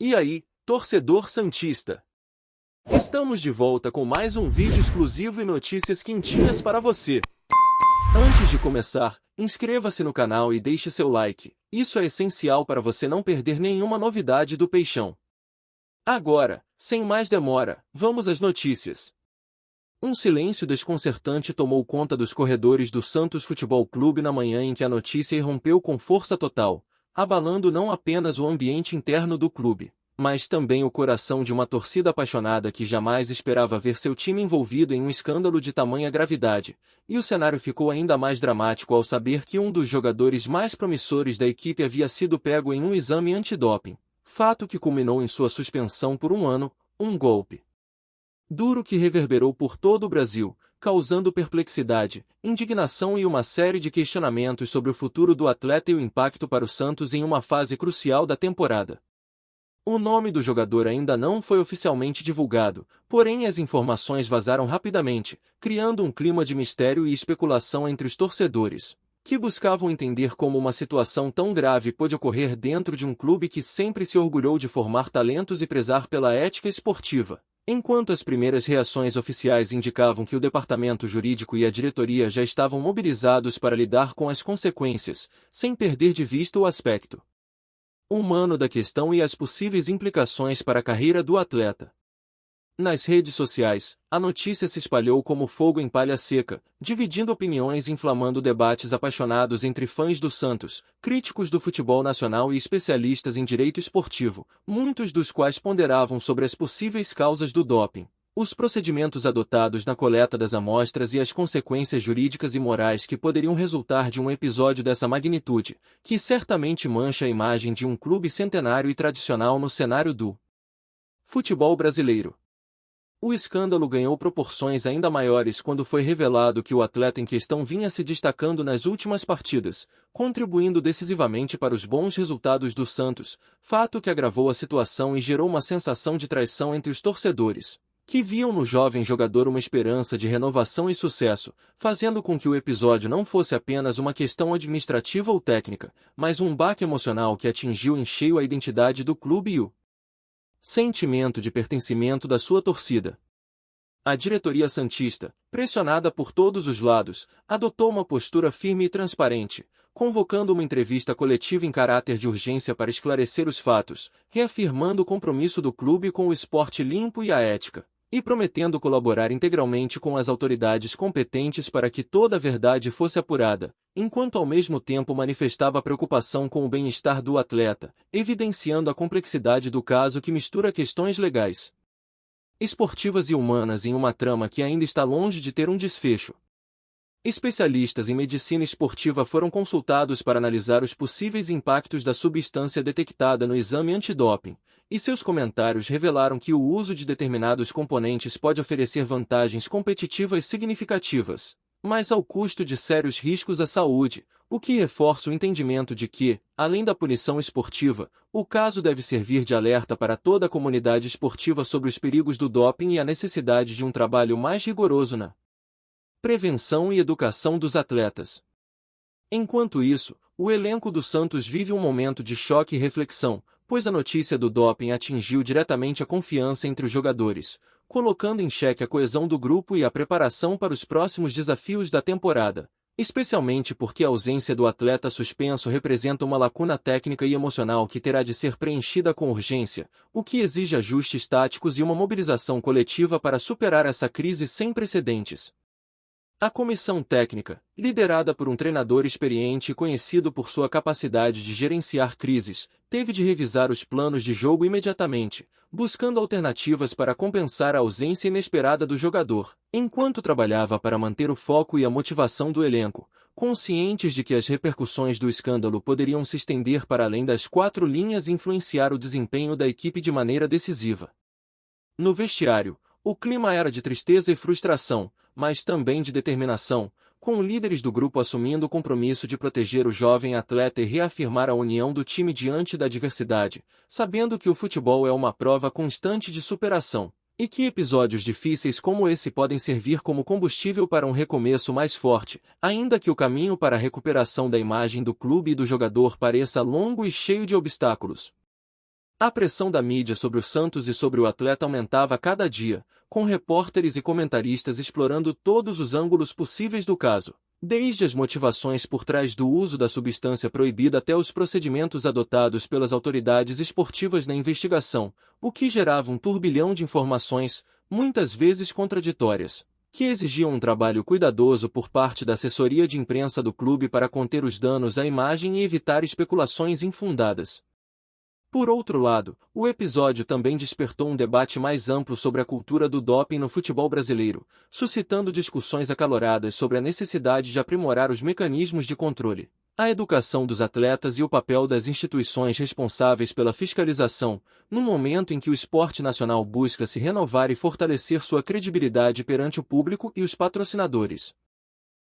E aí, torcedor santista? Estamos de volta com mais um vídeo exclusivo e notícias quentinhas para você. Antes de começar, inscreva-se no canal e deixe seu like. Isso é essencial para você não perder nenhuma novidade do Peixão. Agora, sem mais demora, vamos às notícias. Um silêncio desconcertante tomou conta dos corredores do Santos Futebol Clube na manhã em que a notícia irrompeu com força total, abalando não apenas o ambiente interno do clube, mas também o coração de uma torcida apaixonada que jamais esperava ver seu time envolvido em um escândalo de tamanha gravidade, e o cenário ficou ainda mais dramático ao saber que um dos jogadores mais promissores da equipe havia sido pego em um exame antidoping, fato que culminou em sua suspensão por um ano, um golpe duro que reverberou por todo o Brasil, causando perplexidade, indignação e uma série de questionamentos sobre o futuro do atleta e o impacto para o Santos em uma fase crucial da temporada. O nome do jogador ainda não foi oficialmente divulgado, porém as informações vazaram rapidamente, criando um clima de mistério e especulação entre os torcedores, que buscavam entender como uma situação tão grave pôde ocorrer dentro de um clube que sempre se orgulhou de formar talentos e prezar pela ética esportiva. Enquanto as primeiras reações oficiais indicavam que o departamento jurídico e a diretoria já estavam mobilizados para lidar com as consequências, sem perder de vista o aspecto humano da questão e as possíveis implicações para a carreira do atleta. Nas redes sociais, a notícia se espalhou como fogo em palha seca, dividindo opiniões e inflamando debates apaixonados entre fãs do Santos, críticos do futebol nacional e especialistas em direito esportivo, muitos dos quais ponderavam sobre as possíveis causas do doping, os procedimentos adotados na coleta das amostras e as consequências jurídicas e morais que poderiam resultar de um episódio dessa magnitude, que certamente mancha a imagem de um clube centenário e tradicional no cenário do futebol brasileiro. O escândalo ganhou proporções ainda maiores quando foi revelado que o atleta em questão vinha se destacando nas últimas partidas, contribuindo decisivamente para os bons resultados do Santos, fato que agravou a situação e gerou uma sensação de traição entre os torcedores, que viam no jovem jogador uma esperança de renovação e sucesso, fazendo com que o episódio não fosse apenas uma questão administrativa ou técnica, mas um baque emocional que atingiu em cheio a identidade do clube e o sentimento de pertencimento da sua torcida. A diretoria santista, pressionada por todos os lados, adotou uma postura firme e transparente, convocando uma entrevista coletiva em caráter de urgência para esclarecer os fatos, reafirmando o compromisso do clube com o esporte limpo e a ética, e prometendo colaborar integralmente com as autoridades competentes para que toda a verdade fosse apurada, enquanto ao mesmo tempo manifestava preocupação com o bem-estar do atleta, evidenciando a complexidade do caso que mistura questões legais, esportivas e humanas em uma trama que ainda está longe de ter um desfecho. Especialistas em medicina esportiva foram consultados para analisar os possíveis impactos da substância detectada no exame antidoping, e seus comentários revelaram que o uso de determinados componentes pode oferecer vantagens competitivas significativas, mas ao custo de sérios riscos à saúde, o que reforça o entendimento de que, além da punição esportiva, o caso deve servir de alerta para toda a comunidade esportiva sobre os perigos do doping e a necessidade de um trabalho mais rigoroso na prevenção e educação dos atletas. Enquanto isso, o elenco do Santos vive um momento de choque e reflexão, pois a notícia do doping atingiu diretamente a confiança entre os jogadores, colocando em xeque a coesão do grupo e a preparação para os próximos desafios da temporada, especialmente porque a ausência do atleta suspenso representa uma lacuna técnica e emocional que terá de ser preenchida com urgência, o que exige ajustes táticos e uma mobilização coletiva para superar essa crise sem precedentes. A comissão técnica, liderada por um treinador experiente e conhecido por sua capacidade de gerenciar crises, teve de revisar os planos de jogo imediatamente, buscando alternativas para compensar a ausência inesperada do jogador, enquanto trabalhava para manter o foco e a motivação do elenco, conscientes de que as repercussões do escândalo poderiam se estender para além das quatro linhas e influenciar o desempenho da equipe de maneira decisiva. No vestiário, o clima era de tristeza e frustração, mas também de determinação, com líderes do grupo assumindo o compromisso de proteger o jovem atleta e reafirmar a união do time diante da adversidade, sabendo que o futebol é uma prova constante de superação, e que episódios difíceis como esse podem servir como combustível para um recomeço mais forte, ainda que o caminho para a recuperação da imagem do clube e do jogador pareça longo e cheio de obstáculos. A pressão da mídia sobre o Santos e sobre o atleta aumentava a cada dia, com repórteres e comentaristas explorando todos os ângulos possíveis do caso, desde as motivações por trás do uso da substância proibida até os procedimentos adotados pelas autoridades esportivas na investigação, o que gerava um turbilhão de informações, muitas vezes contraditórias, que exigiam um trabalho cuidadoso por parte da assessoria de imprensa do clube para conter os danos à imagem e evitar especulações infundadas. Por outro lado, o episódio também despertou um debate mais amplo sobre a cultura do doping no futebol brasileiro, suscitando discussões acaloradas sobre a necessidade de aprimorar os mecanismos de controle, a educação dos atletas e o papel das instituições responsáveis pela fiscalização, no momento em que o esporte nacional busca se renovar e fortalecer sua credibilidade perante o público e os patrocinadores.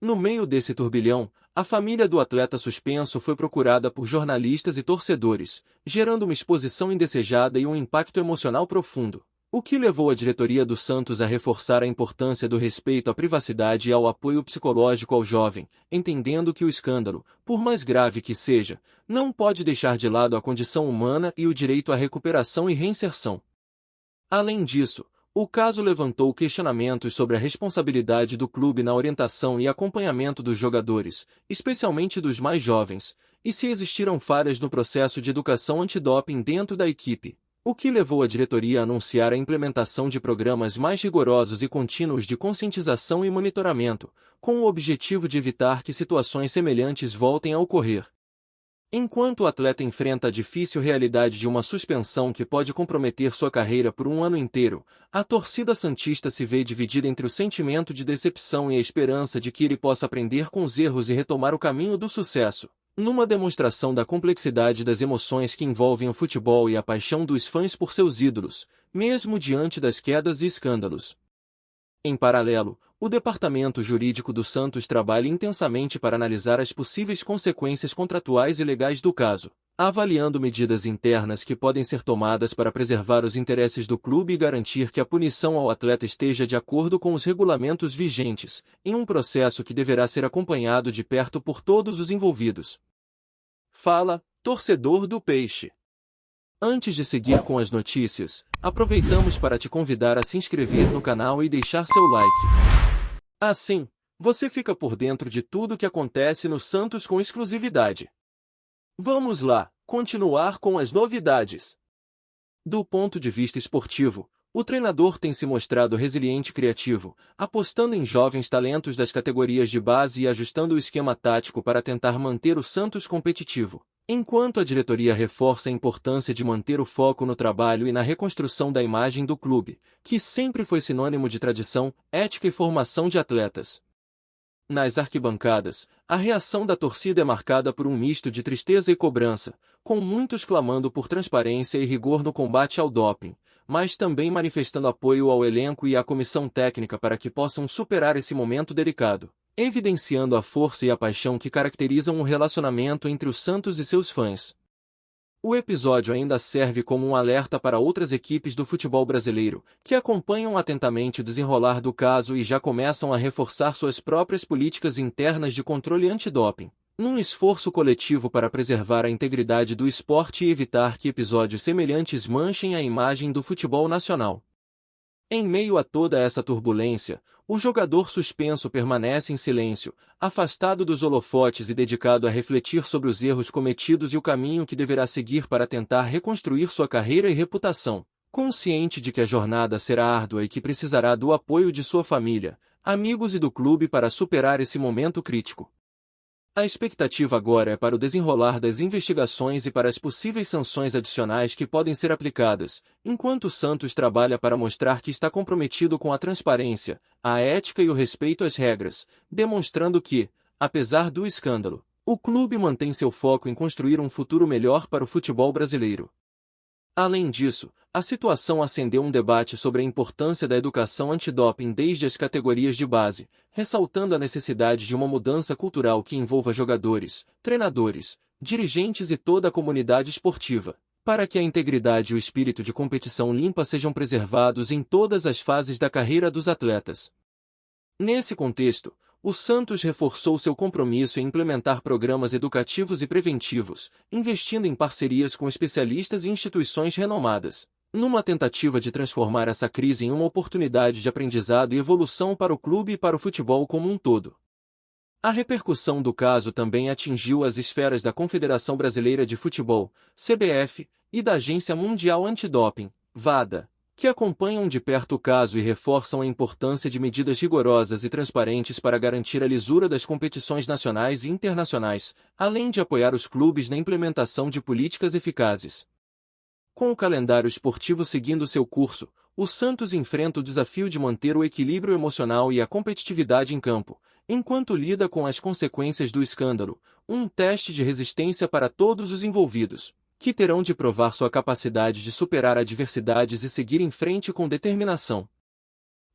No meio desse turbilhão, a família do atleta suspenso foi procurada por jornalistas e torcedores, gerando uma exposição indesejada e um impacto emocional profundo, o que levou a diretoria do Santos a reforçar a importância do respeito à privacidade e ao apoio psicológico ao jovem, entendendo que o escândalo, por mais grave que seja, não pode deixar de lado a condição humana e o direito à recuperação e reinserção. Além disso, o caso levantou questionamentos sobre a responsabilidade do clube na orientação e acompanhamento dos jogadores, especialmente dos mais jovens, e se existiram falhas no processo de educação antidoping dentro da equipe, o que levou a diretoria a anunciar a implementação de programas mais rigorosos e contínuos de conscientização e monitoramento, com o objetivo de evitar que situações semelhantes voltem a ocorrer. Enquanto o atleta enfrenta a difícil realidade de uma suspensão que pode comprometer sua carreira por um ano inteiro, a torcida santista se vê dividida entre o sentimento de decepção e a esperança de que ele possa aprender com os erros e retomar o caminho do sucesso, numa demonstração da complexidade das emoções que envolvem o futebol e a paixão dos fãs por seus ídolos, mesmo diante das quedas e escândalos. Em paralelo, o Departamento Jurídico do Santos trabalha intensamente para analisar as possíveis consequências contratuais e legais do caso, avaliando medidas internas que podem ser tomadas para preservar os interesses do clube e garantir que a punição ao atleta esteja de acordo com os regulamentos vigentes, em um processo que deverá ser acompanhado de perto por todos os envolvidos. Fala, torcedor do Peixe! Antes de seguir com as notícias, aproveitamos para te convidar a se inscrever no canal e deixar seu like. Assim, você fica por dentro de tudo o que acontece no Santos com exclusividade. Vamos lá, continuar com as novidades. Do ponto de vista esportivo, o treinador tem se mostrado resiliente e criativo, apostando em jovens talentos das categorias de base e ajustando o esquema tático para tentar manter o Santos competitivo. Enquanto a diretoria reforça a importância de manter o foco no trabalho e na reconstrução da imagem do clube, que sempre foi sinônimo de tradição, ética e formação de atletas. Nas arquibancadas, a reação da torcida é marcada por um misto de tristeza e cobrança, com muitos clamando por transparência e rigor no combate ao doping, mas também manifestando apoio ao elenco e à comissão técnica para que possam superar esse momento delicado, evidenciando a força e a paixão que caracterizam o relacionamento entre o Santos e seus fãs. O episódio ainda serve como um alerta para outras equipes do futebol brasileiro, que acompanham atentamente o desenrolar do caso e já começam a reforçar suas próprias políticas internas de controle antidoping, num esforço coletivo para preservar a integridade do esporte e evitar que episódios semelhantes manchem a imagem do futebol nacional. Em meio a toda essa turbulência, o jogador suspenso permanece em silêncio, afastado dos holofotes e dedicado a refletir sobre os erros cometidos e o caminho que deverá seguir para tentar reconstruir sua carreira e reputação, consciente de que a jornada será árdua e que precisará do apoio de sua família, amigos e do clube para superar esse momento crítico. A expectativa agora é para o desenrolar das investigações e para as possíveis sanções adicionais que podem ser aplicadas, enquanto o Santos trabalha para mostrar que está comprometido com a transparência, a ética e o respeito às regras, demonstrando que, apesar do escândalo, o clube mantém seu foco em construir um futuro melhor para o futebol brasileiro. Além disso, a situação acendeu um debate sobre a importância da educação antidoping desde as categorias de base, ressaltando a necessidade de uma mudança cultural que envolva jogadores, treinadores, dirigentes e toda a comunidade esportiva, para que a integridade e o espírito de competição limpa sejam preservados em todas as fases da carreira dos atletas. Nesse contexto, o Santos reforçou seu compromisso em implementar programas educativos e preventivos, investindo em parcerias com especialistas e instituições renomadas, numa tentativa de transformar essa crise em uma oportunidade de aprendizado e evolução para o clube e para o futebol como um todo. A repercussão do caso também atingiu as esferas da Confederação Brasileira de Futebol, CBF, e da Agência Mundial Antidoping, WADA, que acompanham de perto o caso e reforçam a importância de medidas rigorosas e transparentes para garantir a lisura das competições nacionais e internacionais, além de apoiar os clubes na implementação de políticas eficazes. Com o calendário esportivo seguindo seu curso, o Santos enfrenta o desafio de manter o equilíbrio emocional e a competitividade em campo, enquanto lida com as consequências do escândalo, um teste de resistência para todos os envolvidos, que terão de provar sua capacidade de superar adversidades e seguir em frente com determinação.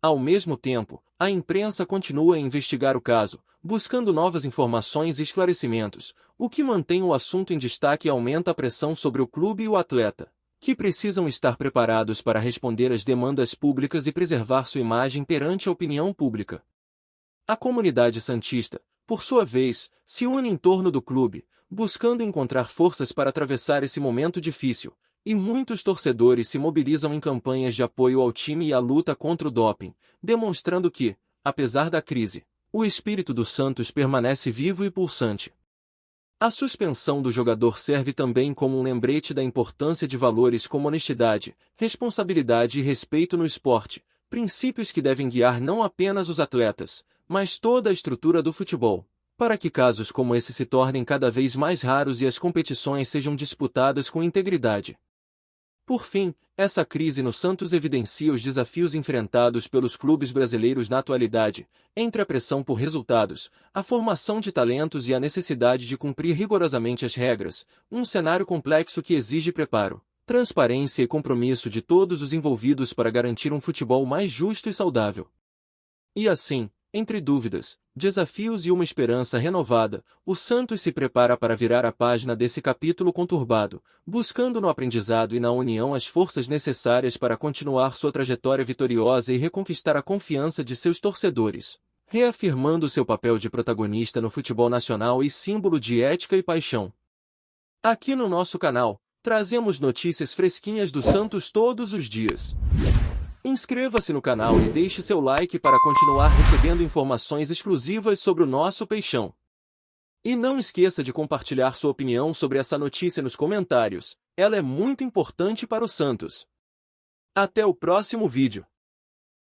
Ao mesmo tempo, a imprensa continua a investigar o caso, buscando novas informações e esclarecimentos, o que mantém o assunto em destaque e aumenta a pressão sobre o clube e o atleta, que precisam estar preparados para responder às demandas públicas e preservar sua imagem perante a opinião pública. A comunidade santista, por sua vez, se une em torno do clube, buscando encontrar forças para atravessar esse momento difícil, e muitos torcedores se mobilizam em campanhas de apoio ao time e à luta contra o doping, demonstrando que, apesar da crise, o espírito do Santos permanece vivo e pulsante. A suspensão do jogador serve também como um lembrete da importância de valores como honestidade, responsabilidade e respeito no esporte, princípios que devem guiar não apenas os atletas, mas toda a estrutura do futebol, para que casos como esse se tornem cada vez mais raros e as competições sejam disputadas com integridade. Por fim, essa crise no Santos evidencia os desafios enfrentados pelos clubes brasileiros na atualidade, entre a pressão por resultados, a formação de talentos e a necessidade de cumprir rigorosamente as regras, um cenário complexo que exige preparo, transparência e compromisso de todos os envolvidos para garantir um futebol mais justo e saudável. E assim, entre dúvidas, desafios e uma esperança renovada, o Santos se prepara para virar a página desse capítulo conturbado, buscando no aprendizado e na união as forças necessárias para continuar sua trajetória vitoriosa e reconquistar a confiança de seus torcedores, reafirmando seu papel de protagonista no futebol nacional e símbolo de ética e paixão. Aqui no nosso canal, trazemos notícias fresquinhas do Santos todos os dias. Inscreva-se no canal e deixe seu like para continuar recebendo informações exclusivas sobre o nosso peixão. E não esqueça de compartilhar sua opinião sobre essa notícia nos comentários, ela é muito importante para o Santos. Até o próximo vídeo.